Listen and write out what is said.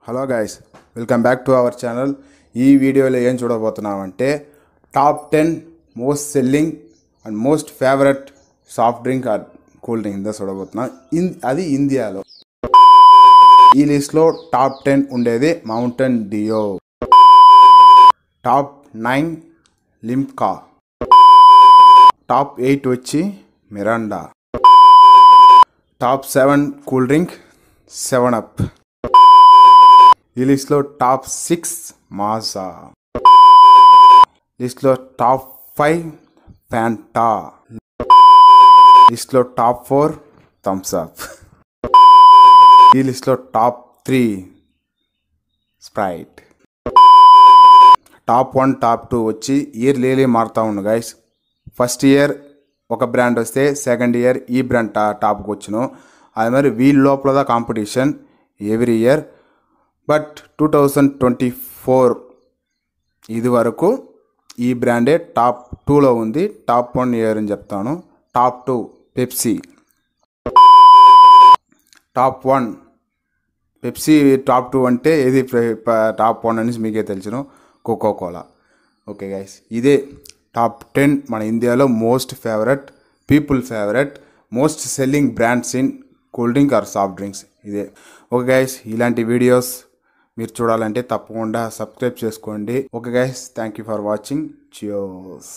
Hello guys, welcome back to our channel. ఈ వీడియోలో ఏం చూడబోతున్నామంటే top 10 most selling and most favourite soft drink or cool drink ఇందా చూడబోతున్నాం. అది ఇండియాలో. ఈ లిస్ట్లో టాప్ 10 ఉండేది Mountain Dew, top 9 Limca, top 8 వచ్చి మిరాండా, టాప్ 7 కూల్ డ్రింక్ 7-అప్. ఈ లిస్ట్లో టాప్ 6 మాజా, లిస్ట్లో టాప్ 5 ఫ్యాంటా, లిస్ట్లో టాప్ 4 థమ్స్అప్, ఈ లిస్ట్లో టాప్ 3 స్ప్రైట్. టాప్ 1 టాప్ 2 వచ్చి ఇయర్లీ మారుతూ ఉంది గైస్. ఫస్ట్ ఇయర్ ఒక బ్రాండ్ వస్తే సెకండ్ ఇయర్ ఈ బ్రాండ్ టాప్కి వచ్చును. అది మరి వీళ్ళ లోపల కాంపిటీషన్ ఎవ్రీ ఇయర్. బట్ 2024 ఇది వరకు ఈ బ్రాండే టాప్ 2లో ఉంది. టాప్ 1 ఇయర్ అని చెప్తాను. Top 2 Pepsi, top 1 Pepsi. Top 2 అంటే ఏది టాప్ 1 అనేసి మీకే తెలుసును, కోకో కోలా. ఓకే గైస్, ఇదే టాప్ 10 మన ఇండియాలో most favourite, people favourite, most selling brands in cool drink are soft drinks ఇదే. ఓకే గైస్, ఇలాంటి వీడియోస్ మీరు చూడాలంటే తప్పకుండా సబ్స్క్రైబ్ చేసుకోండి. Okay guys, thank you for watching. Cheers.